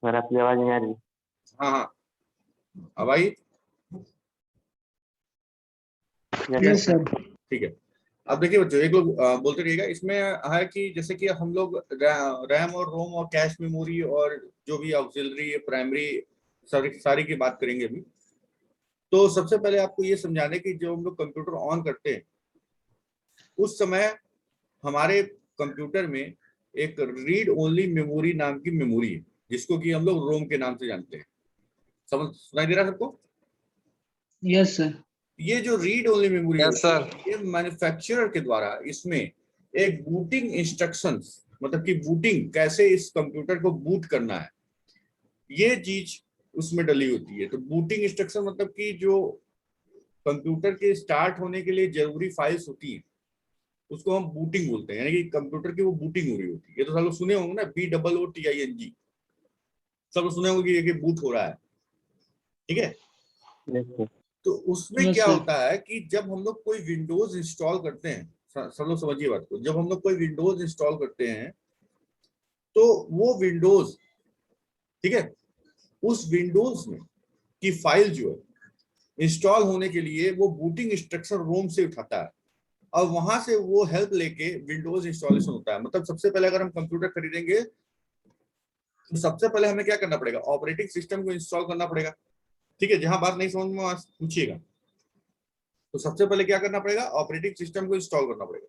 Sir आपकी आवाज नहीं आ रही। हाँ हाँ, अब आई। Yes sir. ठीक है। अब देखिए बच्चों, एक लोग बोलते रहिएगा। इसमें है कि जैसे कि हम लोग रैम और रोम और कैश मेमोरी और जो भी ऑक्सिलरी प्राइमरी सारी सारी की बात करेंगे अभी। तो सबसे पहले आपको ये समझाने कि जो हम लोग कंप्यूटर ऑन करते हैं उस समय हमारे कंप्यूटर में एक रीड ओनली मेमोरी नाम की मेमोरी है, जिसको कि हम लोग रोम के नाम से जानते हैं। समझ सुनाई दे रहा है सबको? Yes sir. ये जो read only memory yes sir. ये मैन्युफैक्चरर के द्वारा इसमें एक बूटिंग इंस्ट्रक्शंस, मतलब कि बूटिंग कैसे इस कंप्यूटर को बूट करना है, ये चीज उसमें डली होती है। तो बूटिंग इंस्ट्रक्शन मतलब कि जो कंप्यूटर के स्टार्ट होने के लिए जरूरी फाइल्स होती है उसको हम बूटिंग बोलते हैं, यानी कि कंप्यूटर की वो बूटिंग हो रही होती है। ये तो सब लोग सुने होंगे ना, BOOTING, सब लोग सुने होंगे कि ये बूट हो रहा है। ठीक है। Yes sir. तो उसमें Yes, क्या sir. होता है कि जब हम लोग कोई विंडोज इंस्टॉल करते हैं, सब लोग समझिए बात को, जब हम लोग कोई विंडोज इंस्टॉल करते हैं तो वो विंडोज, ठीक है, उस विंडोज में की फाइल जो है इंस्टॉल होने के लिए वो बूटिंग इंस्ट्रक्शन रोम से उठाता है और वहां से वो हेल्प लेके विंडोज इंस्टॉलेशन होता है। मतलब सबसे पहले अगर हम कंप्यूटर खरीदेंगे तो सबसे पहले हमें क्या करना पड़ेगा, ऑपरेटिंग सिस्टम को इंस्टॉल करना पड़ेगा। ठीक है, जहां बात नहीं समझ में पूछिएगा। तो सबसे पहले क्या करना पड़ेगा, ऑपरेटिंग सिस्टम को इंस्टॉल करना पड़ेगा।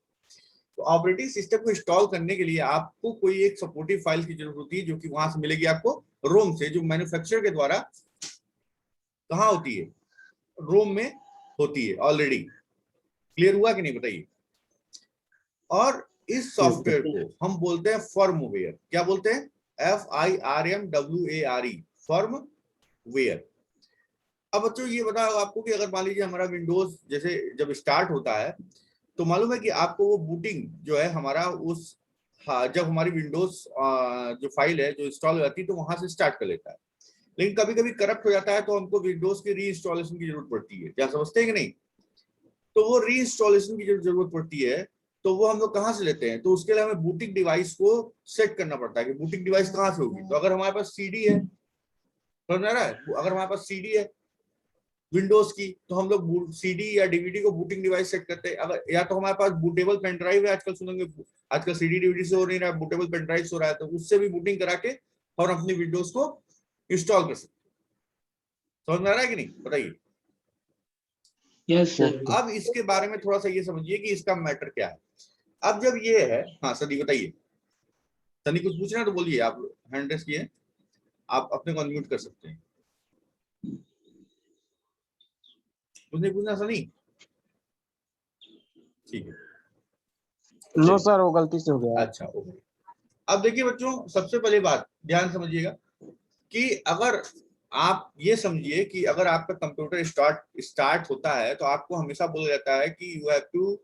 तो ऑपरेटिंग सिस्टम को इंस्टॉल करने के लिए आपको कोई एक सपोर्टिव फाइल की जरूरत होती है, जो कि वहां से मिलेगी आपको रोम से, जो मैन्युफैक्चरर के द्वारा कहाँ होती है, रोम में होती है ऑलरेडी। क्लियर हुआ कि नहीं बताइए? और इस सॉफ्टवेयर को हम बोलते हैं फर्मवेयर। क्या बोलते हैं? FIRMWARE, firmware. अब बच्चों ये बताओ आपको कि अगर मान लीजिए हमारा विंडोज जैसे जब स्टार्ट होता है तो मालूम है कि आपको वो बूटिंग जो है हमारा उस, हाँ, जब हमारी विंडोज जो फाइल है जो इंस्टॉल हो जाती है तो वहां से स्टार्ट कर लेता है। लेकिन कभी कभी करप्ट हो जाता है तो हमको विंडोज की री इंस्टॉलेशन की जरूरत पड़ती है। क्या समझते हैं कि नहीं? तो वो री इंस्टॉलेशन की जरूरत पड़ती है तो वो हम लोग कहाँ से लेते हैं? तो उसके लिए हमें बूटिंग डिवाइस को सेट करना पड़ता है कि बूटिंग डिवाइस कहाँ से होगी। तो अगर हमारे पास सीडी है, समझ में आ रहा है, अगर हमारे पास सीडी है विंडोज की तो हम लोग सीडी या डीवीडी को बूटिंग डिवाइस सेट करते हैं। अगर या तो हमारे पास बूटेबल पेन ड्राइव है, आजकल सुनेंगे आजकल सीडी डीवीडी से हो नहीं रहा है, बूटेबल पेन ड्राइव से हो रहा है, तो उससे भी बूटिंग करा के और अपनी विंडोज को इंस्टॉल कर सकते हैं। समझ में आ रहा है कि नहीं बताइए? Yes sir. अब इसके बारे में थोड़ा सा ये समझिए कि इसका मैटर क्या है। अब जब ये है, हाँ सनी बताइए। सनी कुछ पूछना है तो बोलिए, आप हैंड रेस किए, आप अपने को अनम्यूट कर सकते हैं। कुछ नहीं पूछना सनी? ठीक है, नो सर, वो गलती से हो गया। अच्छा ओके। अब देखिए बच्चों, सबसे पहली बात ध्यान समझिएगा कि अगर आप ये समझिए कि अगर आपका कंप्यूटर स्टार्ट होता है तो आपको हमेशा बोला जाता है कि you have to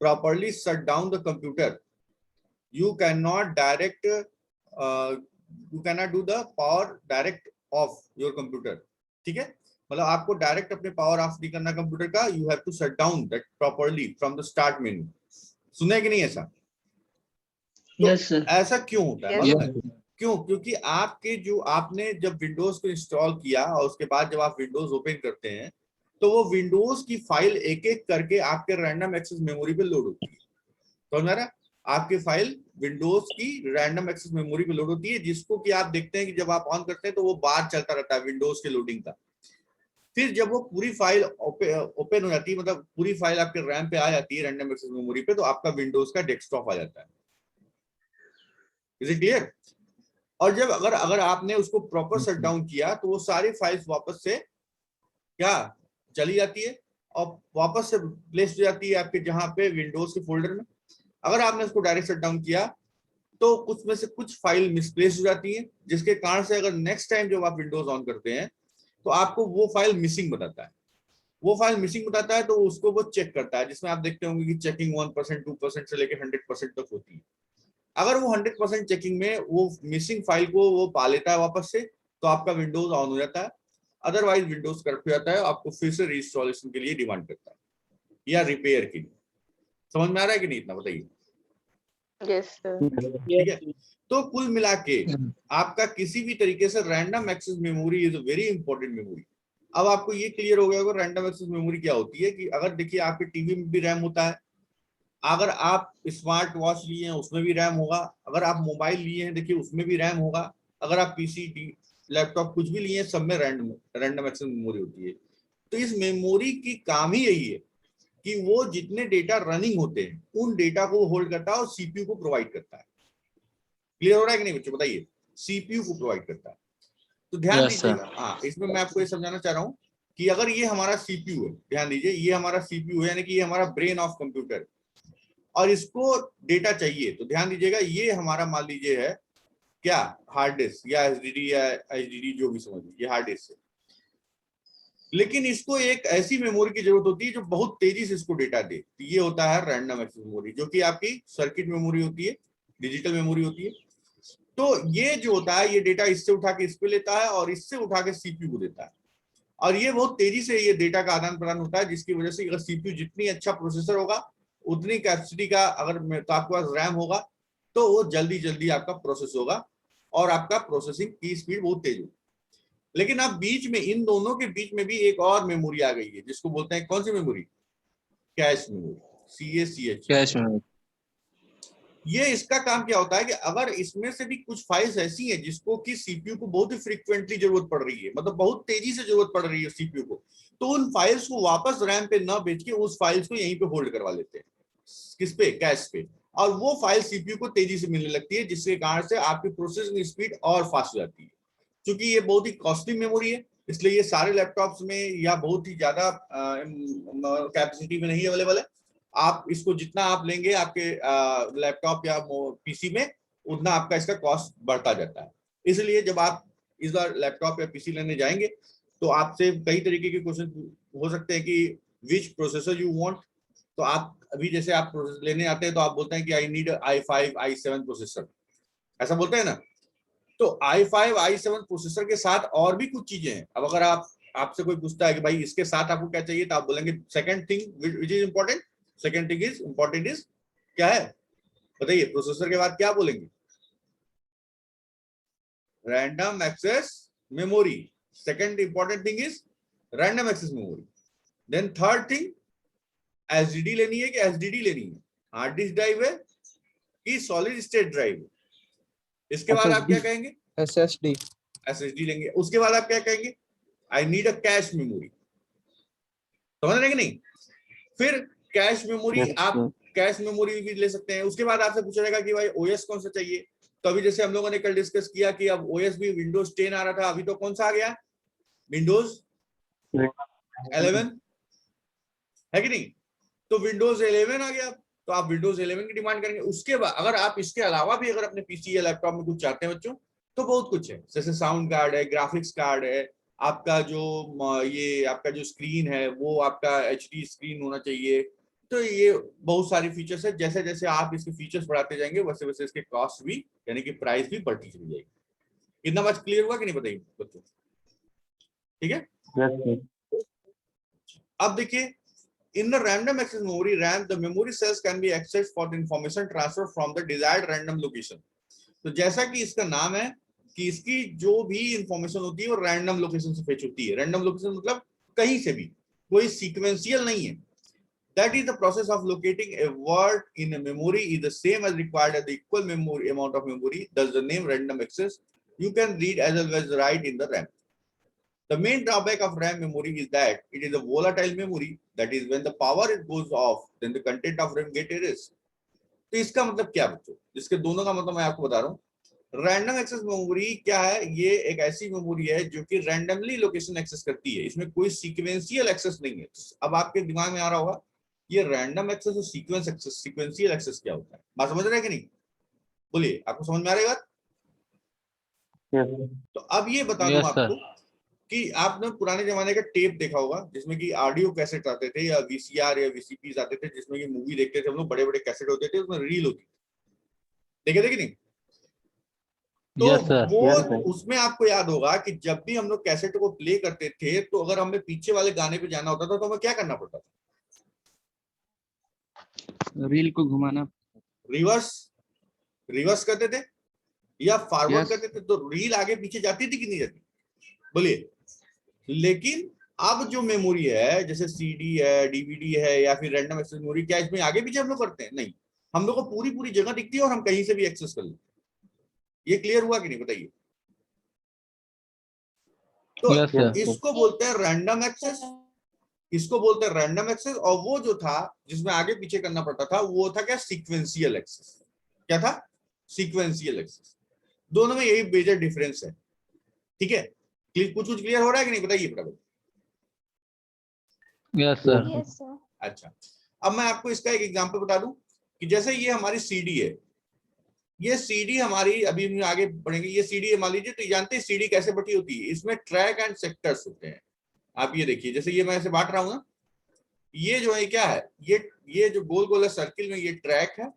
properly shut down the computer. You can not direct you can not do the power direct off your computer. ठीक है, मतलब आपको डायरेक्ट अपने पावर ऑफ नहीं करना कंप्यूटर का। You have to shut down that properly from the start menu. सुने कि नहीं ऐसा? तो यस सर। ऐसा क्यों होता है मालूम है? क्यों? क्योंकि आपके जो आपने जब विंडोज को इंस्टॉल किया और उसके बाद जब आप विंडोज ओपन करते हैं तो वो विंडोज की फाइल एक एक करके आपके रैंडम एक्सेस मेमोरी पे लोड होती है। समझ में आ रहा है? आपकी फाइल विंडोज की रैंडम एक्सेस मेमोरी पे लोड होती है, जिसको कि आप देखते हैं कि जब आप ऑन करते हैं तो वो बार चलता रहता है विंडोज के लोडिंग का। फिर जब वो पूरी फाइल ओपन हो जाती है, मतलब पूरी फाइल आपके रैम पे आ जाती है रैंडम एक्सेस मेमोरी पे, तो आपका विंडोज का डेस्कटॉप आ जाता है। Is it clear? और जब अगर अगर आपने उसको प्रॉपर शट डाउन किया तो वो सारी फाइल्स वापस से क्या चली जाती है और वापस से प्लेस हो जाती है आपके जहां पे विंडोज के फोल्डर में। अगर आपने उसको डायरेक्ट शट डाउन किया तो कुछ में से कुछ फाइल मिसप्लेस हो जाती है, जिसके कारण से अगर नेक्स्ट टाइम जब आप विंडोज ऑन करते हैं तो आपको वो फाइल मिसिंग बताता है। वो फाइल मिसिंग बताता है तो उसको वो चेक करता है, जिसमें आप देखते होंगे कि चेकिंग 1%, 2% से लेकर 100% तक होती है। अगर वो 100% चेकिंग में वो मिसिंग फाइल को वो पा लेता है वापस से, तो आपका विंडोज ऑन हो जाता है। अदरवाइज विंडोज करप्ट हो जाता है, आपको फिर से रीइंस्टॉलेशन के लिए डिमांड करता है या रिपेयर के लिए। समझ में आ रहा है कि नहीं? इतना बताइए। Yes, sir. ठीक है। तो कुल मिला के आपका किसी भी तरीके से random access memory is a very important memory. अब आपको ये क्लियर हो गया होगा रैंडम एक्सेस मेमोरी क्या होती है, कि अगर देखिए आपके टीवी में भी रैम होता है, अगर आप स्मार्ट वॉच लिए हैं उसमें भी रैम होगा, अगर आप मोबाइल लिए हैं देखिए उसमें भी रैम होगा, अगर आप पीसी लैपटॉप कुछ भी लिए हैं सब में रैंडम एक्सेस मेमोरी होती है। तो इस मेमोरी की काम ही यही है कि वो जितने डेटा रनिंग होते हैं उन डेटा को होल्ड करता है और सीपीयू को प्रोवाइड करता है। क्लियर हो रहा है कि नहीं बच्चों, बताइए, सीपीयू को प्रोवाइड करता है। तो ध्यान दीजिएगा, हाँ इसमें मैं आपको ये समझाना चाह रहा हूँ कि अगर ये हमारा सीपीयू है, ध्यान दीजिए ये हमारा सीपीयू है, यानी कि ये हमारा ब्रेन ऑफ कंप्यूटर, और इसको डेटा चाहिए, तो ध्यान दीजिएगा ये हमारा मान लीजिए है क्या, हार्ड डिस्क या एसडीडी या एचडीडी जो भी समझिए, ये हार्ड डिस्क है। लेकिन इसको एक ऐसी मेमोरी की जरूरत होती है जो बहुत तेजी से इसको डेटा दे, तो ये होता है रैंडम एक्सेस मेमोरी, जो कि आपकी सर्किट मेमोरी होती है, डिजिटल मेमोरी होती है। तो ये जो होता है ये डेटा इससे उठा के इस पे लेता है और इससे उठा के सीपीयू को देता है, और ये बहुत तेजी से ये डेटा का आदान प्रदान होता है, जिसकी वजह से अगर सीपीयू जितनी अच्छा प्रोसेसर होगा उतनी कैपेसिटी का अगर तो आपके पास रैम होगा तो वो जल्दी जल्दी आपका प्रोसेस होगा और आपका प्रोसेसिंग की स्पीड बहुत तेज होगी। लेकिन अब बीच में इन दोनों के बीच में भी एक और मेमोरी आ गई है जिसको बोलते हैं कौन सी memory, cache memory, CACH। Cache में ये इसका काम क्या होता है कि अगर इसमें से भी कुछ फाइल्स ऐसी हैं जिसको कि सीपीयू को बहुत ही फ्रीक्वेंटली जरूरत पड़ रही है, मतलब बहुत तेजी से जरूरत पड़ रही है सीपीयू को, तो उन फाइल्स को वापस रैम पे न भेज के उस फाइल्स को यहीं पे होल्ड करवा लेते हैं, किस पे, कैश पे, और वो फाइल सीपीयू को तेजी से मिलने लगती है, जिसके कारण से आपकी प्रोसेसिंग स्पीड और फास्ट हो जाती है। क्योंकि ये बहुत ही कॉस्टली मेमोरी है, इसलिए ये सारे लैपटॉप्स में या बहुत ही ज्यादा कैपेसिटी में नहीं अवेलेबल है। आप इसको जितना आप लेंगे आपके लैपटॉप या पीसी में, उतना आपका इसका कॉस्ट बढ़ता जाता है। इसलिए जब आप इस बार लैपटॉप या पीसी लेने जाएंगे तो आपसे कई तरीके के क्वेश्चन हो सकते हैं कि विच प्रोसेसर यू वांट। तो आप अभी जैसे आप प्रोसेसर लेने आते हैं तो आप बोलते हैं कि I need i5 i7 processor, ऐसा बोलते हैं ना। तो i5 i7 प्रोसेसर के साथ और भी कुछ चीजें हैं। अब अगर आपसे कोई पूछता है कि भाई इसके साथ आपको क्या चाहिए, तो आप बोलेंगे second thing which is important, second thing is important is क्या है, बताइए, प्रोसेसर के बाद क्या बोलेंगे, random access memory. Second important thing is random access memory. Then third thing SDD लेनी है कि एसडीडी लेनी है, हार्ड डिस्क ड्राइव है कि सॉलिड स्टेट ड्राइव है। इसके बाद आप क्या कहेंगे, एसएसडी लेंगे। उसके बाद आप क्या कहेंगे, I need a cache memory, समझ रहे हैं कि नहीं। फिर कैश मेमोरी आप कैश मेमोरी भी ले सकते हैं। उसके बाद आपसे पूछा जाएगा कि भाई ओएस कौन सा चाहिए, तो अभी जैसे हम लोगों ने कल डिस्कस किया कि अब ओएस भी विंडोज 10 आ रहा था, अभी तो कौन सा आ गया, विंडोज 11 है कि नहीं। तो विंडोज 11 आ गया, तो आप विंडोज 11 की डिमांड करेंगे। उसके बाद अगर आप इसके अलावा भी अगर अपने पीसी या लैपटॉप में कुछ चाहते हैं बच्चों, तो बहुत कुछ है, जैसे साउंड कार्ड है, ग्राफिक्स कार्ड है, आपका जो ये आपका जो स्क्रीन है वो आपका HD स्क्रीन होना चाहिए। तो ये बहुत सारी फीचर्स है, जैसे जैसे आप इसके फीचर्स बढ़ाते जाएंगे वैसे वैसे इसके कॉस्ट भी यानी कि प्राइस भी बढ़ती चली जाएगी। इतना बात क्लियर हुआ कि नहीं, बताइए बच्चों, ठीक है। अब देखिए, in the random access memory RAM, the memory cells can be accessed for the information transfer from the desired random location। तो जैसा कि इसका नाम है कि इसकी जो भी इंफॉर्मेशन होती है वो रैंडम लोकेशन से फेच होती है। रैंडम लोकेशन मतलब कहीं से भी, कोई सीक्वेंशियल नहीं है। That is the process of locating a word in a memory is the same as required as the equal memory amount of memory. Thus the name random access you can read as well as write in the RAM। The main drawback of RAM memory is that it is a volatile memory, that is when the power it goes off then the content of RAM get erased। तो इसका मतलब क्या बच्चों, इसके दोनों का मतलब मैं आपको बता रहा हूँ। रैंडम एक्सेस मेमोरी क्या है, ये एक ऐसी मेमोरी है जो कि रैंडमली लोकेशन एक्सेस करती है, इसमें कोई सीक्वेंशियल एक्सेस नहीं है। अब आपके दिमाग में आ रहा होगा ये रैंडम एक्सेस और सीक्वेंस एक्सेस, सीक्वेंशियल एक्सेस क्या होता है, बात समझ रहे हैं कि नहीं, बोलिए, आपको समझ में आ रही बात। तो अब ये बता दूं आपको कि आपने पुराने जमाने का टेप देखा होगा जिसमें कि ऑडियो कैसेट आते थे या VCR या VCPs आते थे, जिसमें कि मूवी देखते थे हम लोग, बड़े बड़े कैसेट होते थे, उसमें रील होती थी, देखे थे कि नहीं। तो वो उसमें आपको याद होगा कि जब भी हम लोग कैसेट को प्ले करते थे तो अगर हमें पीछे वाले गाने पे जाना होता था तो हमें क्या करना पड़ता था, रील को घुमाना, रिवर्स रिवर्स करते थे या फॉरवर्ड Yes. करते थे, तो रील आगे पीछे जाती थी कि नहीं जाती, बोलिए। लेकिन अब जो मेमोरी है, जैसे सीडी है, डीवीडी है, या फिर रैंडम एक्सेस मेमोरी, क्या इसमें आगे पीछे हम लोग करते हैं? नहीं, हम लोग को पूरी पूरी जगह दिखती है और हम कहीं से भी एक्सेस कर लेते हैं। ये क्लियर हुआ कि नहीं, बताइए। तो Yes, sir. इसको बोलते हैं रैंडम एक्सेस, इसको बोलते हैं रैंडम एक्सेस। और वो जो था जिसमें आगे पीछे करना पड़ता था, वो था क्या? Sequential access. क्या था? Sequential access. दोनों में यही मेजर डिफरेंस है, ठीक है। कुछ कुछ क्लियर हो रहा है कि नहीं, बताइए फटाफट। Yes, sir. Yes, sir. अच्छा, अब मैं आपको इसका एक एग्जांपल बता दूं कि जैसे ये हमारी सीडी है, ये सीडी हमारी, अभी हम आगे बढ़ेंगे, ये सीडी मान लीजिए, तो जानते हैं सीडी कैसे बटी होती है? इसमें ट्रैक एंड सेक्टर्स होते हैं। आप ये देखिए, जैसे ये मैं ऐसे बांट रहा हूं ना, ये जो है क्या है, ये जो गोल गोल है सर्किल में, ये ट्रैक है,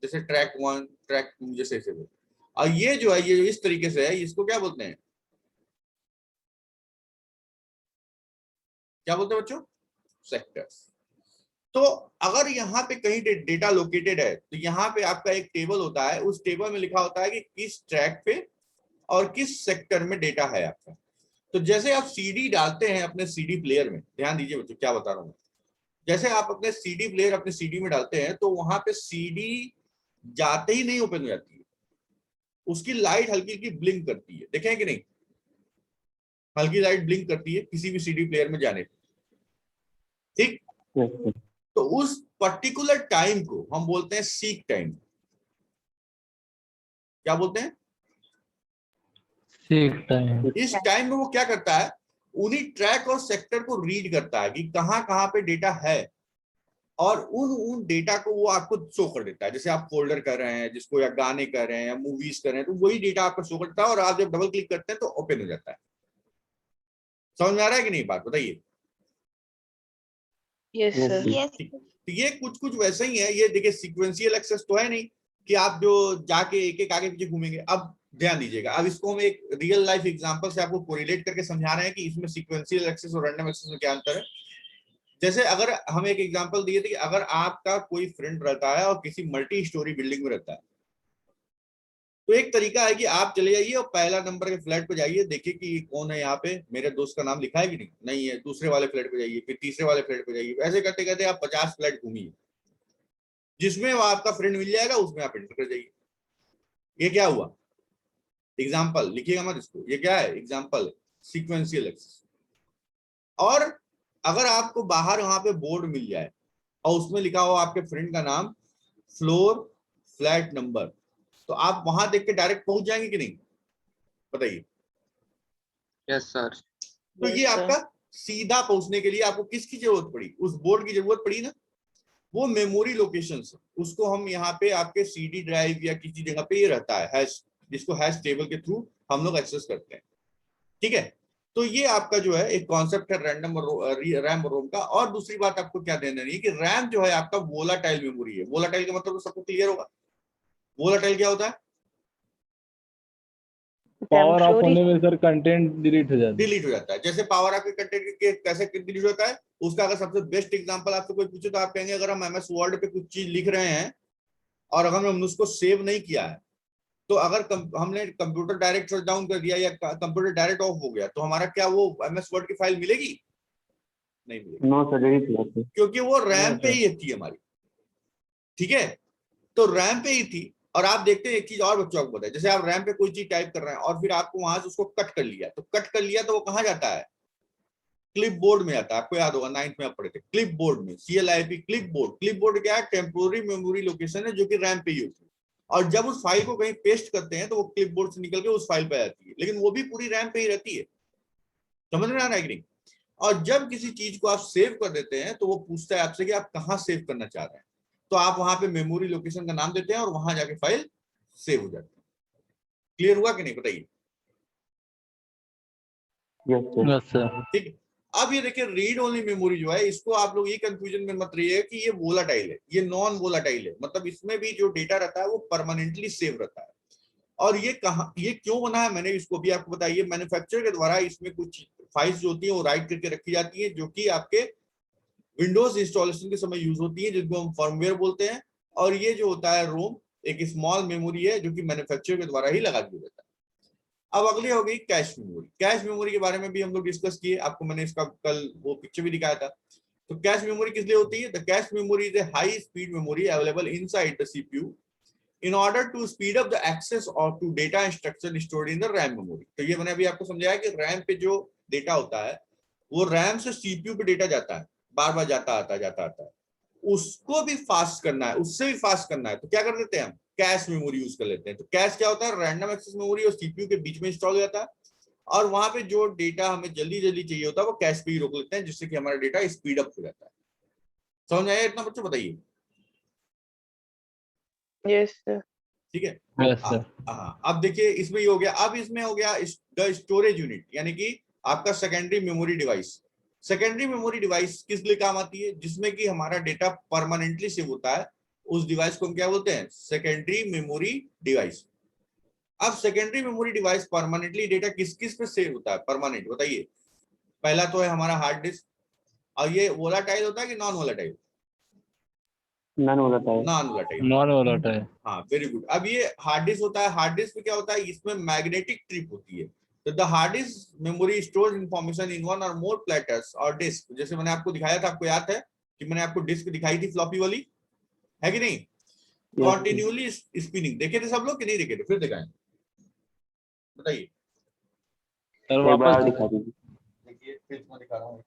जैसे ट्रैक 1, ट्रैक 2, जैसे ऐसे। और ये जो है, ये इस तरीके से है, इसको क्या बोलते हैं? क्या बोलते हैं बच्चों? सेक्टर्स। तो अगर यहाँ पे कहीं डेटा लोकेटेड है, तो यहाँ पे आपका एक टेबल होता है, उस टेबल में लिखा होता है कि किस ट्रैक पे और किस सेक्टर में डेटा है आपका। तो जैसे आप सीडी डालते हैं अपने सीडी प्लेयर में, ध्यान दीजिए बच्चों क्या बता रहा हूं, जैसे आप अपने सीडी प्लेयर अपने सीडी में डालते हैं, तो वहां पे सीडी जाते ही नहीं ओपन हो जाती है, उसकी लाइट हल्की हल्की ब्लिंक करती है, देखें कि नहीं? हल्की लाइट ब्लिंक करती है किसी भी सीडी प्लेयर में जाने पे, ठीक। तो उस पर्टिकुलर टाइम को हम बोलते हैं सीक टाइम। क्या बोलते हैं? Seek time. इस टाइम में वो क्या करता है? उन्हीं ट्रैक और सेक्टर को रीड करता है कि कहां कहां पे डेटा है, और उन डेटा को वो आपको शो कर देता है। जैसे आप फोल्डर कर रहे हैं जिसको, या गाने कर रहे हैं, या मूवीज कर रहे हैं, तो वही डेटा आपको शो करता है, और आप जब डबल क्लिक करते हैं तो ओपन हो जाता है। समझ में आ रहा है कि नहीं बात, बताइए। Yes, sir. Yes. तो ये कुछ कुछ वैसे ही है। ये देखिए, सीक्वेंशियल एक्सेस तो है नहीं कि आप जो जाके एक एक आगे पीछे घूमेंगे। अब ध्यान दीजिएगा, अब इसको हम एक रियल लाइफ एग्जांपल से आपको कोरिलेट करके समझा रहे हैं कि इसमें सीक्वेंशियल एक्सेस और रैंडम एक्सेस में क्या अंतर है। जैसे अगर हम एक एग्जांपल दिए थे कि अगर आपका कोई फ्रेंड रहता है और किसी मल्टी स्टोरी बिल्डिंग में रहता है, तो एक तरीका है कि आप चले जाइए और पहला नंबर के फ्लैट पे जाइए, देखिए कि कौन है यहाँ पे, मेरे दोस्त का नाम लिखा है कि नहीं, नहीं है। दूसरे वाले फ्लैट पे जाइए, फिर तीसरे वाले फ्लैट पे जाइए, ऐसे करते करते आप 50 फ्लैट घूमिए, जिसमें वो आपका फ्रेंड मिल जाएगा, उसमें आप एंटर कर जाइए। ये क्या हुआ? एग्जाम्पल लिखिएगा मत इसको, ये क्या है? एग्जाम्पल है, सीक्वेंशियल एक्सेस। और अगर आपको बाहर वहां पे बोर्ड मिल जाए और उसमें लिखा हो आपके फ्रेंड का नाम, फ्लोर, फ्लैट नंबर, तो आप वहां देख के डायरेक्ट पहुंच जाएंगे कि नहीं, बताइए। Yes sir. तो ये आपका सीधा पहुंचने के लिए आपको किसकी जरूरत पड़ी? उस बोर्ड की जरूरत पड़ी ना। वो मेमोरी लोकेशन, उसको हम यहाँ पे आपके सीडी ड्राइव या किसी जगह पे ये रहता है हैश, जिसको हैश टेबल के थ्रू हम लोग एक्सेस करते हैं, ठीक है। तो ये आपका जो है एक कॉन्सेप्ट है रैंडम रैम और रोम का। और दूसरी बात आपको क्या ध्यान देनी है कि रैम जो है आपका वोलाटाइल मेमोरी है। वोलाटाइल का मतलब तो सबको क्लियर होगा। वोलाटाइल क्या होता है? पावर ऑफ होने में सर कंटेंट डिलीट हो जाता है। डिलीट हो जाता है। जैसे पावर ऑफ के कंटेंट के कैसे डिलीट होता है, उसका अगर सबसे बेस्ट एग्जांपल आपसे कोई पूछे तो आप कहेंगे, अगर हम एमएस वर्ड पे कुछ चीज लिख रहे हैं और अगर हमने उसको सेव नहीं किया है, तो अगर हमने कंप्यूटर डायरेक्ट शट डाउन कर दिया या कंप्यूटर डायरेक्ट ऑफ हो गया, तो हमारा क्या वो एमएस वर्ड की फाइल मिलेगी? नहीं मिलेगी। नो सर, डिलीट, क्योंकि वो रैम पे ही थी हमारी, ठीक है। तो रैम पे ही थी। और आप देखते हैं एक चीज और बच्चों को बताए, जैसे आप रैम पे कोई चीज टाइप कर रहे हैं और फिर आपको वहां से उसको कट कर लिया, तो कट कर लिया तो वो कहाँ जाता है? क्लिप बोर्ड में जाता है। आपको याद होगा 9th में आप पढ़े थे, क्लिप बोर्ड में, CLIP, clip board. Clip board क्या है? टेम्पोररी मेमोरी लोकेशन है जो कि रैम पे ही होती है। और जब उस फाइल को कहीं पेस्ट करते हैं तो वो क्लिप बोर्ड से निकल के उस फाइल पे आ जाती है, लेकिन वो भी पूरी रैम पे ही रहती है। समझ में आ रहा है कि नहीं? और जब किसी चीज को आप सेव कर देते हैं तो वो पूछता है आपसे कि आप कहाँ सेव करना चाह रहे हैं, तो आप वहां पे मेमोरी लोकेशन का नाम देते हैं और वहां जाके फाइल सेव हो जाती है। क्लियर हुआ कि नहीं, बताइए। Yes sir. ठीक। अब ये देखिए, रीड ओनली मेमोरी जो है, इसको आप लोग ये कंफ्यूजन में मत रहिए कि ये वोलाटाइल है, ये नॉन वोलाटाइल है। मतलब इसमें भी जो डेटा रहता है वो परमानेंटली सेव रहता है। और ये कहाँ, ये क्यों बना है, मैंने इसको भी आपको बताइए। मैन्युफैक्चरर के द्वारा इसमें कुछ फाइल्स जो होती है वो राइट करके रखी जाती है, जो कि आपके विंडोज इंस्टॉलेशन के समय यूज होती है, जिनको हम फर्मवेयर बोलते हैं। और ये जो होता है रोम एक स्मॉल मेमोरी है जो कि मैन्युफैक्चरर के द्वारा ही लगा दिया जाता है। अब अगली हो गई कैश मेमोरी। कैश मेमोरी के बारे में भी हम लोग डिस्कस किए, आपको मैंने इसका कल वो पिक्चर भी दिखाया था। तो कैश मेमोरी किस लिए होती है? The cache memory is a high speed memory available inside the CPU in order to speed up the access or to data instruction stored in the RAM memory। तो ये मैंने अभी आपको समझाया कि रैम पे जो डेटा होता है वो रैम से सीपीयू पे डेटा जाता है, बार बार जाता आता है, उसको भी फास्ट करना है, उससे भी फास्ट करना है, तो क्या कर देते हैं हम? कैश मेमोरी यूज कर लेते हैं। तो कैश क्या होता है? रैंडम एक्सेस मेमोरी और सीपीयू के बीच में इंस्टॉल हो जाता है और वहां पे जो डेटा हमें जल्दी जल्दी चाहिए होता है वो कैश पे ही रोक लेते हैं, जिससे कि हमारा डेटा स्पीड अप हो जाता है। समझ आया इतना बच्चों? बताइए। Yes, sir. ठीक है। Yes sir. हाँ, अब देखिए इसमें ये हो गया। अब इसमें हो गया द स्टोरेज यूनिट, यानी कि आपका secondary memory device. Secondary memory device किस लिए काम आती है? जिसमें कि हमारा डेटा परमानेंटली सेव होता है, उस डिवाइस को हम क्या बोलते हैं? Secondary memory device. अब secondary memory device permanently data किस किस पे सेव होता है? परमानेंट बताइए। पहला तो है हमारा हार्ड डिस्क, और ये वोलाटाइल होता है कि non volatile? Non volatile. Non volatile. Non volatile. हाँ, वेरी गुड। अब ये हार्ड डिस्क होता है। हार्ड डिस्क में क्या होता है? इसमें मैग्नेटिक ट्रिप होती है। तो the hard disk memory stores information in one और मोर प्लेटर्स और डिस्क। जैसे मैंने आपको दिखाया था, आपको याद है कि मैंने आपको डिस्क दिखाई थी फ्लॉपी वाली, है कि नहीं? Continuously spinning. देखे थे सब लोग कि नहीं देखे थे? फिर दिखाएं, बताइए। सर एक बार वापस दिखा दीजिए। देखिए फिर मैं दिखा रहा हूँ।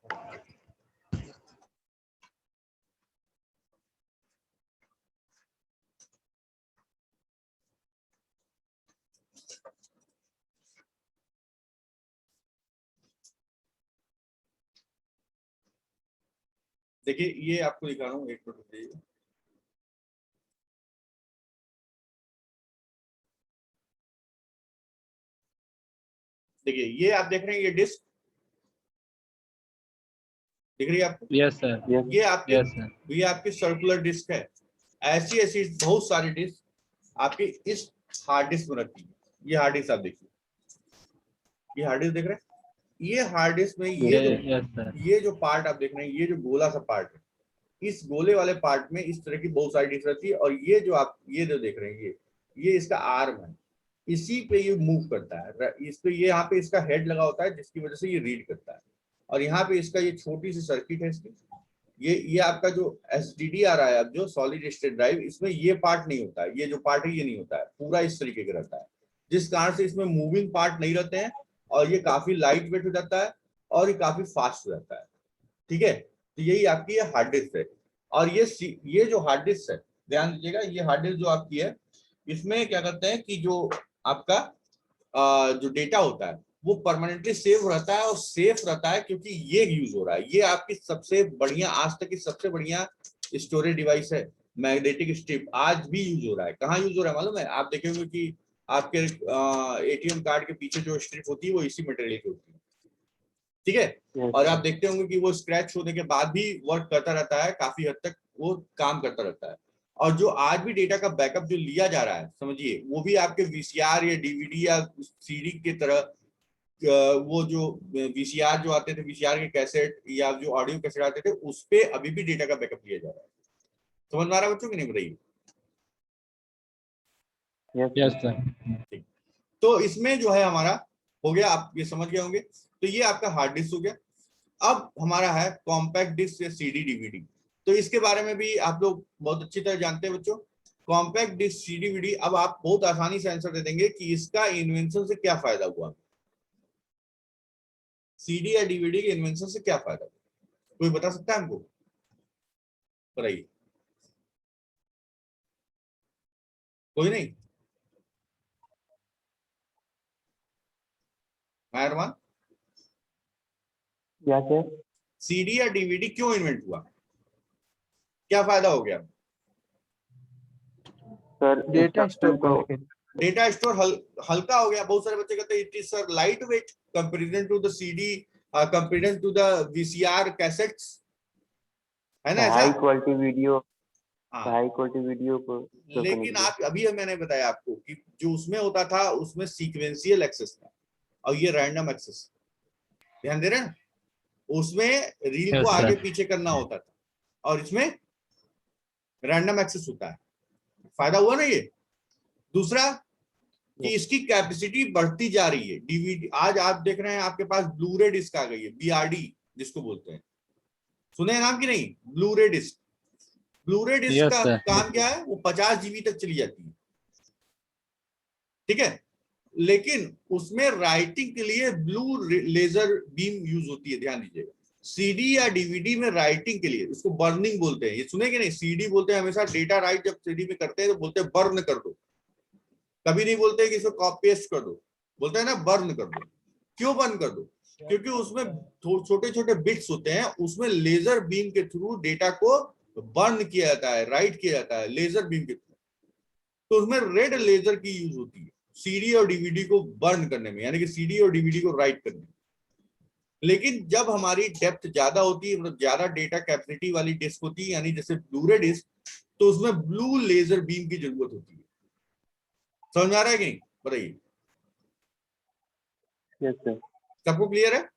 देखिए ये आपको दिखा रहा हूँ, एक मिनट रुकिए। देखिए ये आप देख रहे हैं, ये डिस्क दिख रही है आपको? Yes sir. ये आपकी यस सर। ये आपकी सर्कुलर डिस्क है। ऐसी ऐसी बहुत सारी डिस्क आपकी इस हार्ड डिस्क में रखी है। ये हार्ड डिस्क आप देखिए, ये हार्ड डिस्क देख रहे हैं? ये हार्ड डिस्क में यस सर। ये जो पार्ट आप देख रहे हैं, ये जो गोला सा पार्ट है, इस गोले वाले पार्ट में इस तरह की बहुत सारी डिस्क रहती है। और ये जो आप ये जो देख रहे हैं, ये इसका आर्म है, इसी पे ये मूव करता है। इस पे ये यहाँ पे इसका हेड लगा होता है, जिसकी वजह से ये रीड करता है। और यहाँ पे इसका ये छोटी सी सर्किट है इसकी। ये आपका जो SSD आ रहा है, अब जो सॉलिड स्टेट ड्राइव, इसमें ये पार्ट नहीं होता है। ये जो पार्ट है ये नहीं होता है, पूरा इस तरीके का रहता है, जिस कारण से इसमें मूविंग पार्ट नहीं रहते हैं और ये काफी लाइट वेट हो जाता है और ये काफी फास्ट हो जाता है। ठीक है, तो यही आपकी ये हार्ड डिस्क है। और ये जो हार्ड डिस्क है, ध्यान दीजिएगा, ये हार्ड डिस्क जो आपकी है, इसमें क्या करते हैं कि जो आपका जो डेटा होता है वो परमानेंटली सेव रहता है और सेफ रहता है, क्योंकि ये यूज हो रहा है। ये आपकी सबसे बढ़िया, आज तक की सबसे बढ़िया स्टोरेज डिवाइस है। मैग्नेटिक स्ट्रिप आज भी यूज हो रहा है। कहाँ यूज हो रहा है मालूम है? आप देखेंगे कि आपके ATM कार्ड के पीछे जो स्ट्रिप होती है वो इसी मटेरियल की होती है। ठीक है, और आप देखते होंगे कि वो स्क्रैच होने के बाद भी वर्क करता रहता है, काफी हद तक वो काम करता रहता है। और जो आज भी डेटा का बैकअप जो लिया जा रहा है, समझिए, वो भी आपके VCR या DVD या CD की तरह, वो जो VCR जो आते थे, VCR के कैसेट या जो ऑडियो कैसेट आते थे, उस पे अभी भी डेटा का बैकअप लिया जा रहा है। समझ में आ रहा है बच्चों की नहीं? बताइए। Yes sir. तो इसमें जो है हमारा हो गया, आप ये समझ गए होंगे। तो ये आपका हार्ड डिस्क हो गया। अब हमारा है कॉम्पैक्ट डिस्क या CD DVD। तो इसके बारे में भी आप लोग बहुत अच्छी तरह जानते हैं बच्चों। कॉम्पैक्ट डिस्क CD DVD, अब आप बहुत आसानी से आंसर दे देंगे कि इसका इन्वेंशन से क्या फायदा हुआ। CD या DVD के इन्वेंशन से क्या फायदा हुआ, कोई बता सकता है हमको? बताइए। कोई नहीं? मेहरबान। क्या सर? CD या DVD क्यों इन्वेंट हुआ, क्या फायदा हो गया? सर डेटा स्टोर तो करने के डेटा स्टोर हल्का हो गया। बहुत सारे बच्चे कहते हैं it is sir light weight comparison to the CD, comparison to the VCR cassettes, है ना? हाई ऐसा क्वालिटी वीडियो, हाँ। हाई क्वालिटी वीडियो को लेकिन आप अभी मैंने बताया आपको कि जो उसमें होता था उसमें सीक्वेंशियल एक्सेस था और ये रैंडम एक्सेस। ध्यान दे रहे हैं? उसमें रील को Yes, sir. आगे पीछे करना होता था और इसमें रैंडम एक्सेस होता है। फायदा हुआ ना ये। दूसरा कि इसकी कैपेसिटी बढ़ती जा रही है। डीवीडी आज आप देख रहे हैं आपके पास ब्लू रे डिस्क आ गई है, बीआरडी जिसको बोलते हैं, सुने हैं नाम की नहीं? ब्लू रे डिस्क। ब्लू रे डिस्क Yes, का sir. काम क्या है? वो 50 जीबी तक चली जाती है, ठीक है, लेकिन उसमें राइटिंग के लिए ब्लू लेजर बीम यूज होती है, ध्यान दीजिएगा। सीडी या डीवीडी में राइटिंग के लिए उसको बर्निंग बोलते हैं, ये सुने कि नहीं? सीडी बोलते हैं हमेशा, डेटा राइट जब सीडी में करते हैं तो बोलते हैं बर्न कर दो, कभी नहीं बोलते कि इसको कॉपी पेस्ट कर दो, बोलते हैं ना बर्न कर दो। क्यों बर्न कर दो? क्योंकि उसमें छोटे छोटे बिट्स होते हैं, उसमें लेजर बीम के थ्रू डेटा को बर्न किया जाता है, राइट किया जाता है लेजर बीम के थ्रू, तो उसमें रेड लेजर की यूज होती है सीडी और डीवीडी को बर्न करने में, यानी कि सीडी और डीवीडी को राइट करने में। लेकिन जब हमारी डेप्थ ज्यादा होती है, मतलब ज्यादा डेटा कैपेसिटी वाली डिस्क होती है, यानी जैसे ब्लू-रे डिस्क, तो उसमें ब्लू लेजर बीम की जरूरत होती है। समझ में आ रहा है कि नहीं? बताइए। Yes sir. सबको क्लियर है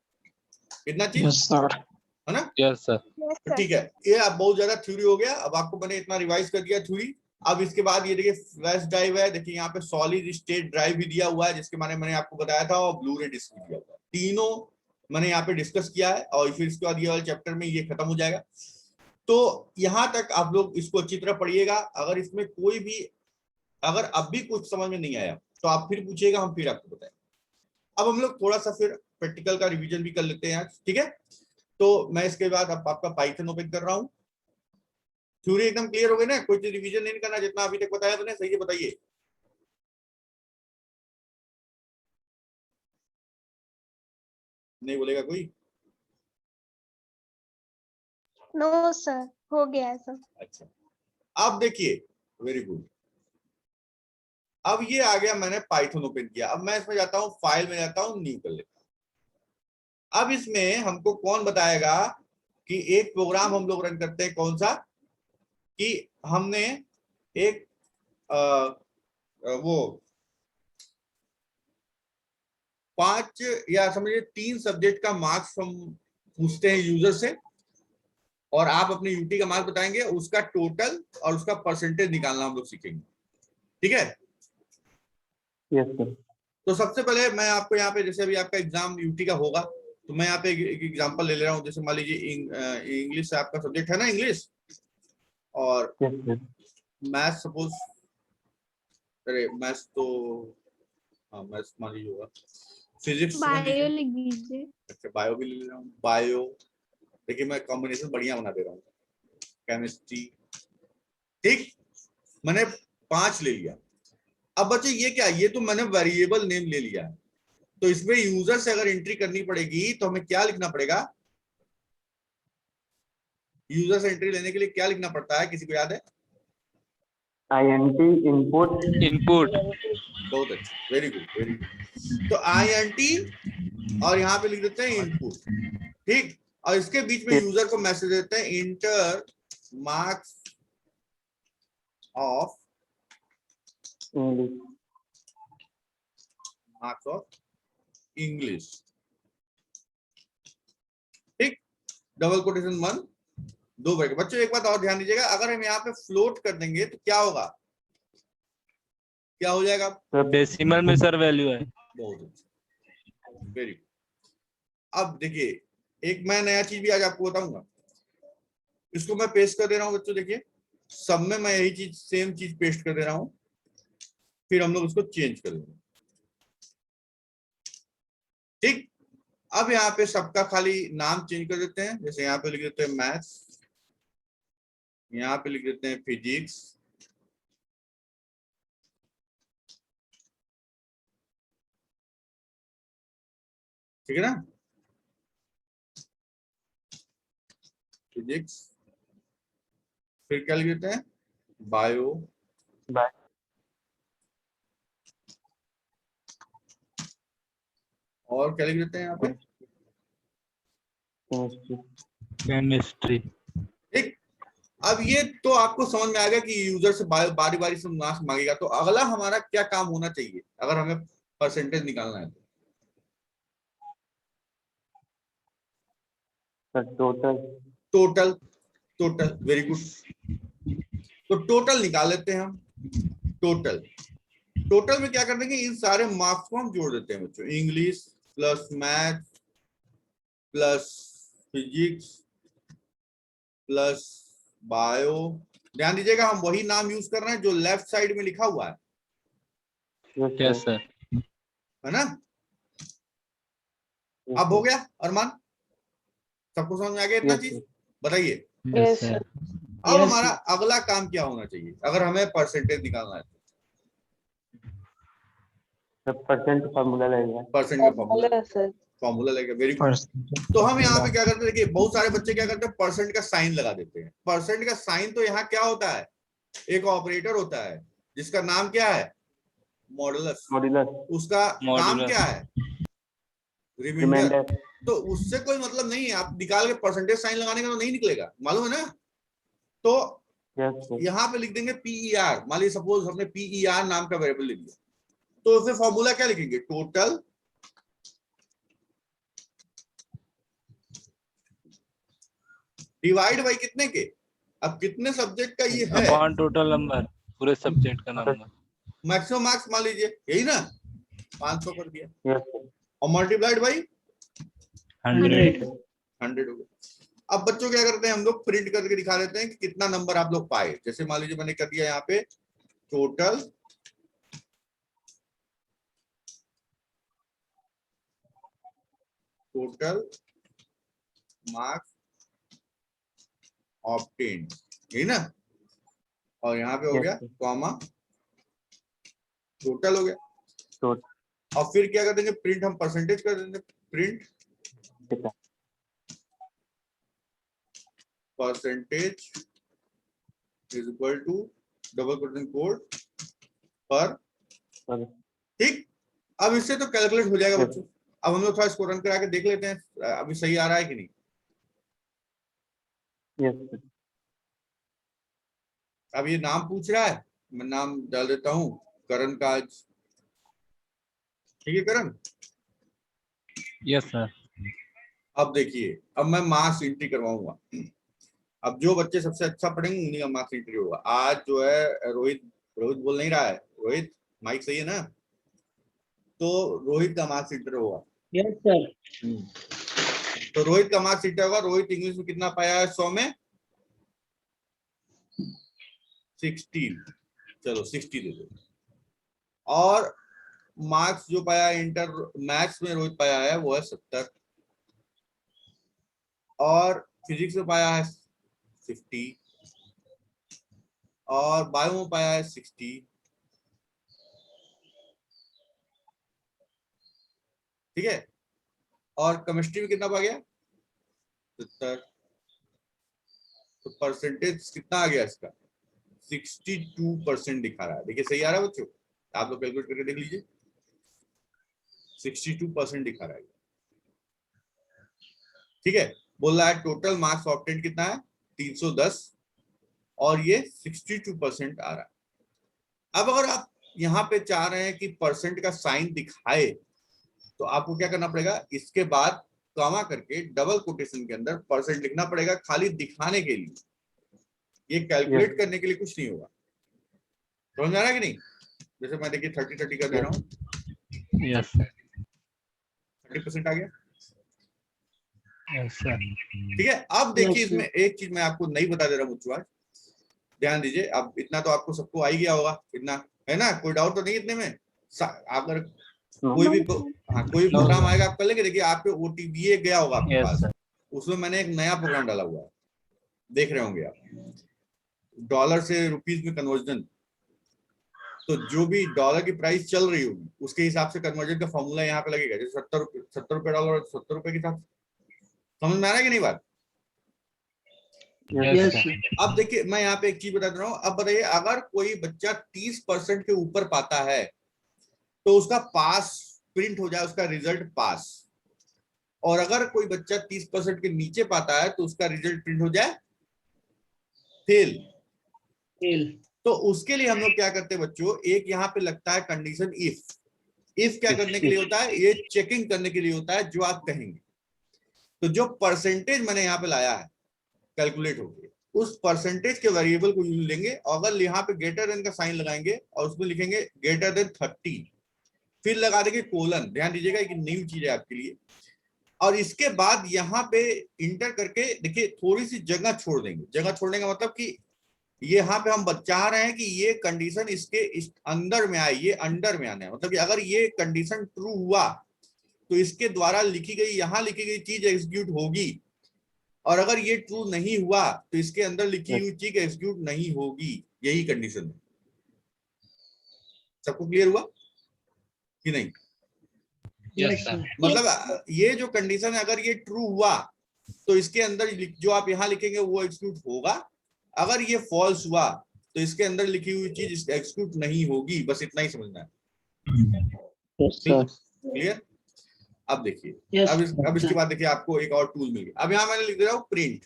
इतना चीज? Yes sir. है ना? Yes, sir. तो ठीक है, ये अब बहुत ज्यादा थ्योरी हो गया। अब आपको मैंने इतना रिवाइज कर दिया थ्योरी। अब इसके बाद ये देखिए फ्लैश ड्राइव है, देखिए यहाँ पे सॉलिड स्टेट ड्राइव भी दिया हुआ है जिसके बारे में मैंने आपको बताया था, और ब्लू रे डिस्क भी दिया हुआ है। तीनों मैंने यहाँ पे डिस्कस किया है, और फिर इसके बाद ये वाले चैप्टर में ये खत्म हो जाएगा। तो यहाँ तक आप लोग इसको अच्छी तरह पढ़िएगा। अगर इसमें कोई भी, अगर अब भी कुछ समझ में नहीं आया तो आप फिर पूछिएगा, हम फिर आपको बताएं। अब हम लोग थोड़ा सा फिर प्रैक्टिकल का रिवीजन भी कर लेते हैं आज, ठीक है? तो मैं इसके बाद अब आपका पाइथन ओपन कर रहा हूँ। थ्योरी एकदम क्लियर हो गई ना? कोई रिवीजन नहीं करना, जितना अभी तक बताया तुमने सही है, बताइए। नहीं बोलेगा कोई? नो सर, हो गया है सब। अच्छा, अब देखिए, वेरी गुड। अब ये आ गया, मैंने पाइथन ओपन किया। अब मैं इसमें जाता हूँ, फाइल में जाता हूँ, न्यू कर लेता हूँ। अब इसमें हमको कौन बताएगा कि एक प्रोग्राम हम लोग रन करते हैं, कौन सा? कि हमने एक वो 5 या समझिए 3 सब्जेक्ट का मार्क्स हम पूछते हैं यूजर से, और आप अपने यूटी का मार्क्स बताएंगे, उसका टोटल और उसका परसेंटेज निकालना हम लोग सीखेंगे, ठीक है? Yes sir. तो सबसे पहले मैं आपको यहाँ पे, जैसे अभी आपका एग्जाम यूटी का होगा, तो मैं यहाँ पे एक एग्जांपल ले रहा हूँ। जैसे मान लीजिए इंग्लिश से आपका सब्जेक्ट है ना, इंग्लिश, और यस सर। मैथ्स सपोज, अरे मैथ्स तो, हाँ मैथ्स मान लीजिए होगा। फिजिक्स बायो लिख दीजिए। अच्छा, बायो भी ले रहा हूँ। बायो देखिए मैं कॉम्बिनेशन बढ़िया बना दे रहा हूँ। केमिस्ट्री, ठीक, मैंने 5 ले लिया। अब बच्चे ये क्या, ये तो मैंने वेरिएबल नेम ले लिया, तो इसमें यूजर से अगर एंट्री करनी पड़ेगी तो हमें क्या लिखना पड़ेगा? यूजर से एंट्री लेने के लिए क्या लिखना पड़ता है, किसी को याद है? INT input. Input. बहुत अच्छा, वेरी गुड वेरी गुड। तो INT और यहाँ पे लिख देते हैं इनपुट, ठीक, और इसके बीच में यूजर को मैसेज देते हैं inter marks of English. Marks of English, ठीक, डबल कोटेशन 1 2 ब्रैकेट। बच्चों एक बात और ध्यान दीजिएगा, अगर हम यहाँ पे फ्लोट कर देंगे तो क्या होगा? क्या हो जाएगा? Decimal में सर वैल्यू है. बहुत अच्छा, वेरी गुड। अब देखिए, एक मैं नया चीज भी आज आपको बताऊंगा, इसको मैं पेस्ट कर दे रहा हूँ बच्चों। देखिए सब में मैं यही चीज, सेम चीज पेस्ट कर दे रहा हूँ, फिर हम लोग इसको चेंज कर देंगे, ठीक। अब यहाँ पे सबका खाली नाम चेंज कर देते हैं। जैसे यहाँ पे लिख देते हैं मैथ्स, यहाँ पे लिख देते हैं फिजिक्स, ठीक है ना, फिजिक्स। फिर क्या लिख देते हैं? बायो, और क्या लिख देते हैं यहाँ पे? Chemistry. ठीक। अब ये तो आपको समझ में आ गया कि यूजर से बारी बारी से मार्क्स मांगेगा। तो अगला हमारा क्या काम होना चाहिए अगर हमें परसेंटेज निकालना है? Total. Total, total, very good. तो टोटल निकाल लेते हैं हम। टोटल। टोटल में क्या कर देंगे, इन सारे मार्क्स को हम जोड़ देते हैं बच्चों, English plus math plus physics plus bio. ध्यान दीजिएगा हम वही नाम यूज कर रहे हैं जो लेफ्ट साइड में लिखा हुआ है, Yes, sir. है ना। अब हो गया अरमान, सबको समझ में आ गया इतना Yes, चीज? sir. बताइए Yes, sir. अब Yes, हमारा अगला काम क्या होना चाहिए अगर हमें परसेंटेज निकालना है? परसेंट फॉर्मूला लगेगा। परसेंट का फॉर्मूला लगेगा, वेरी गुड। तो हम यहाँ पे क्या करते हैं, देखिए बहुत सारे बच्चे क्या करते हैं, परसेंट का साइन लगा देते हैं। परसेंट का साइन तो यहाँ क्या होता है, एक ऑपरेटर होता है जिसका नाम क्या है, मॉडुलस। मॉड्यूलस उसका काम Modulus. क्या है, रिमाइंडर। रिमाइंडर। तो उससे कोई मतलब नहीं है, आप निकाल के परसेंटेज साइन लगाने का तो नहीं निकलेगा, मालूम है ना। तो यस सर। यहाँ पे लिख देंगे पीईआर, मान लीजिए सपोज हमने पीईआर नाम का वेरिएबल लिख दिया, तो उसमें फॉर्मूला क्या लिखेंगे, टोटल डिवाइड बाई कितने के, अब कितने सब्जेक्ट का ये है, Upon total number. पूरे सब्जेक्ट का नंबर। मैक्सिमम मार्क्स मान लीजिए यही ना, 500 कर दिया यस सर। और मल्टीप्लाइड बाई 100. 100 हो गया। अब बच्चों क्या करते हैं, हम लोग प्रिंट करके दिखा देते हैं कि कितना नंबर आप लोग पाए। जैसे मान लीजिए मैंने कर दिया यहाँ पे टोटल मार्क्स ऑब्टेन्ड, यही ना, और यहाँ पे हो Yes, गया sir. कॉमा टोटल हो गया। टोटल। और फिर क्या कर देंगे, प्रिंट हम परसेंटेज कर देंगे, प्रिंट ठीक है। Percentage is equal to double quotation code पर, सर। ठीक। अब इससे तो कैलकुलेट हो जाएगा Yes. बच्चों। अब हम लोग थोड़ा इसको रन करा के देख लेते हैं अभी सही आ रहा है कि नहीं। Yes sir. अब ये नाम पूछ रहा है, मैं नाम डाल देता हूँ करण काज, ठीक है करण। Yes, sir. अब देखिए, अब मैं मार्क्स एंट्री करवाऊंगा। अब जो बच्चे सबसे अच्छा पढ़ेंगे उन्हीं का मार्क्स एंट्री होगा। आज जो है रोहित बोल नहीं रहा है, रोहित माइक सही है ना, तो रोहित का मार्क्स एंट्री होगा। Yes, sir. तो रोहित का मार्क्स एंट्री होगा। रोहित इंग्लिश में कितना पाया है 100 में, 16, चलो 60 दे दो। और मार्क्स जो पाया इंटर मैथ्स में रोहित पाया है वो है 70, और फिजिक्स में पाया है 50, और बायो में पाया है 60, ठीक है। और केमिस्ट्री में कितना पा गया, 70। तो परसेंटेज कितना आ गया इसका, 62% दिखा रहा है। देखिए सही आ रहा है बच्चों, आप लोग कैलकुलेट करके देख लीजिए, 62% दिखा रहा है, ठीक है। बोल रहा है टोटल मार्क्स ऑब्टेन्ड कितना है 310, और ये 62% आ रहा है। अब अगर आप यहाँ पे चाह रहे हैं कि परसेंट का साइन दिखाए, तो आपको क्या करना पड़ेगा, इसके बाद कॉमा करके डबल कोटेशन के अंदर परसेंट लिखना पड़ेगा, खाली दिखाने के लिए, ये कैलकुलेट Yes. करने के लिए कुछ नहीं होगा। समझ में आ रहा है कि नहीं। जैसे मैं देखिए 30 का दे रहा हूँ, Yes, sir. 30% आ गया, Yes, sir. ठीक है। अब देखिए Yes, sir. इसमें एक चीज मैं आपको नहीं बता दे रहा हूँ बच्चों, आज ध्यान दीजिए। अब इतना तो आपको सबको आ ही गया होगा, इतना है ना, कोई डाउट तो नहीं इतने में। अगर कोई भी कोई प्रोग्राम आएगा आप कर लेंगे। देखिए आपके ओटीबीए गया होगा आपके Yes, पास, sir. उसमें मैंने एक नया प्रोग्राम डाला हुआ है, देख रहे होंगे आप, डॉलर से रुपीज में कन्वर्जन। तो जो भी डॉलर की प्राइस चल रही होगी उसके हिसाब से कन्वर्जन का फॉर्मूला यहाँ पे लगेगा। जैसे 70 रुपए डॉलर, 70 रुपए के हिसाब से। समझ में आ रहा है कि नहीं बात। Yes, Yes, sir. sir. अब देखिए मैं यहाँ पे एक चीज बता दे रहा हूँ। अब बताइए, अगर कोई बच्चा 30% के ऊपर पाता है तो उसका पास प्रिंट हो जाए, उसका रिजल्ट पास। और अगर कोई बच्चा 30% के नीचे पाता है तो उसका रिजल्ट प्रिंट हो जाए फेल। Fail. तो उसके लिए हम लोग क्या करते हैं बच्चों, एक यहाँ पे लगता है कंडीशन इफ क्या करने के लिए होता है, ये चेकिंग करने के लिए होता है जो आप कहेंगे। तो जो परसेंटेज मैंने यहाँ पे लाया है कैलकुलेट हो गया, उस परसेंटेज के वेरिएबल को यूज लेंगे, अगर यहाँ पे ग्रेटर देन का साइन लगाएंगे और उसमें लिखेंगे ग्रेटर देन 30, फिर लगा देंगे कोलन। ध्यान दीजिएगा कि न्यू चीज है आपके लिए। और इसके बाद यहाँ पे इंटर करके देखिए थोड़ी सी जगह छोड़ देंगे। जगह छोड़ने का मतलब कि यहाँ पे हम चाह रहे हैं कि ये कंडीशन इसके इस अंदर में आए, ये अंडर में आना है। मतलब कि अगर ये कंडीशन ट्रू हुआ तो इसके द्वारा लिखी गई, यहाँ लिखी गई चीज एग्जीक्यूट होगी, और अगर ये ट्रू नहीं हुआ तो इसके अंदर लिखी हुई चीज एग्जीक्यूट नहीं होगी। यही कंडीशन है। सबको क्लियर हुआ कि नहीं? Yes, sir. मतलब ये जो कंडीशन है, अगर ये ट्रू हुआ तो इसके अंदर जो आप यहाँ लिखेंगे वो एग्जीक्यूट होगा। अगर ये फॉल्स हुआ तो इसके अंदर लिखी हुई चीज एग्जीक्यूट नहीं होगी। बस इतना ही समझना है। Yes, sir. क्लियर? अब देखिए, Yes, अब इसके बाद देखिए आपको एक और टूल मिल गया। अब यहाँ मैंने लिख दे रहा हूँ प्रिंट।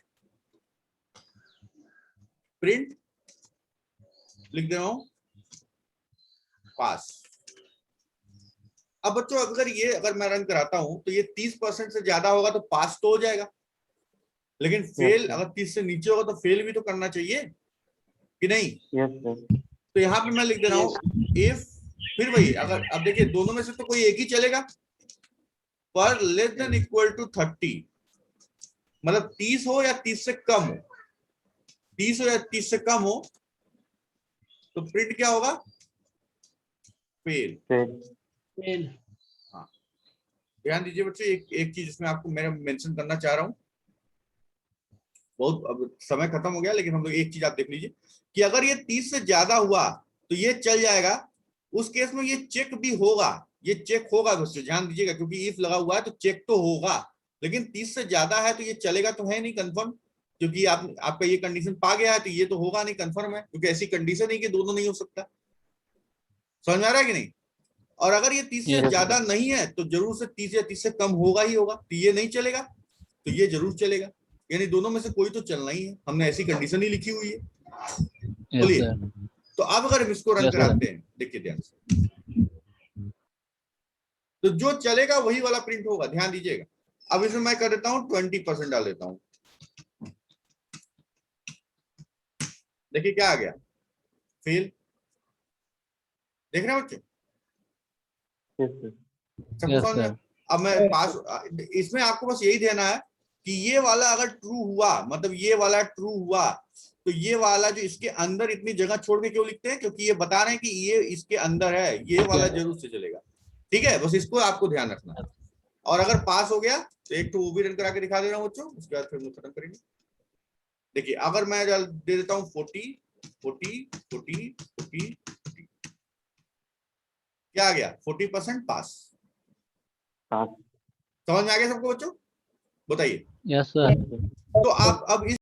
प्रिंट लिख दे रहा हूँ पास। अब बच्चों अगर मैं रन कराता हूं तो ये 30% से ज्यादा होगा तो पास तो हो जाएगा, लेकिन फेल अगर 30 से नीचे होगा तो फेल भी तो करना चाहिए कि नहीं? Yes sir. तो यहाँ पे मैं लिख दे रहा हूँ इफ, फिर वही, अगर अब देखिए दोनों में से तो कोई एक ही चलेगा, पर लेस देन इक्वल टू 30, मतलब 30 हो या 30 से कम हो, 30 हो या 30 से कम हो, तो प्रिंट क्या होगा? फेल। Fail. ध्यान दीजिए बच्चों, एक चीज इसमें आपको मैं मेंशन करना चाह रहा हूँ। बहुत अब समय खत्म हो गया, लेकिन हम लोग एक चीज आप देख लीजिए कि अगर ये 30 से ज्यादा हुआ तो ये चल जाएगा। उस केस में ये चेक भी होगा, ये चेक होगा दोस्तों, ध्यान दीजिएगा, क्योंकि इफ लगा हुआ है तो चेक तो होगा। लेकिन 30 से ज्यादा है तो ये चलेगा तो है नहीं कंफर्म, क्योंकि आपका ये कंडीशन पा गया है तो ये तो होगा नहीं, कंफर्म है, क्योंकि ऐसी कंडीशन ही कि दोनों नहीं हो सकता। समझ में आ रहा है कि नहीं? और अगर ये 30 से ज्यादा नहीं है तो जरूर से 30 या 30 से कम होगा ही होगा, तो ये नहीं चलेगा तो ये जरूर चलेगा। यानी दोनों में से कोई तो चलना ही है, हमने ऐसी कंडीशन ही लिखी हुई है। Yes, बोलिए। sir. तो अब अगर हम इसको रन Yes, sir. कराते हैं, देखिए ध्यान से, तो जो चलेगा वही वाला प्रिंट होगा। ध्यान दीजिएगा। अब इसमें मैं कर देता हूं 20% डाल देता हूं। देखिए क्या आ गया? फेल। देख रहे हैं बच्चे? Yes sir. सबको Yes, समझ में? sir. अब मैं पास, इसमें आपको बस यही देना है कि ये वाला अगर ट्रू हुआ, मतलब ये वाला ट्रू हुआ, तो ये वाला जो इसके अंदर इतनी जगह छोड़ के क्यों लिखते हैं? क्योंकि ये बता रहे हैं कि ये इसके अंदर है, ये वाला जरूर से चलेगा। ठीक है, बस इसको आपको ध्यान रखना है। और अगर पास हो गया तो एक तो वो भी रन करा के दिखा दे रहा हूँ बच्चों, उसके बाद फिर हम खत्म करेंगे। देखिए अगर मैं दे देता हूँ 40 40 40 40, क्या आ गया? 40% पास। पास। समझ में आ गया सबको बच्चों? बताइए। Yes, sir. तो आप अब इस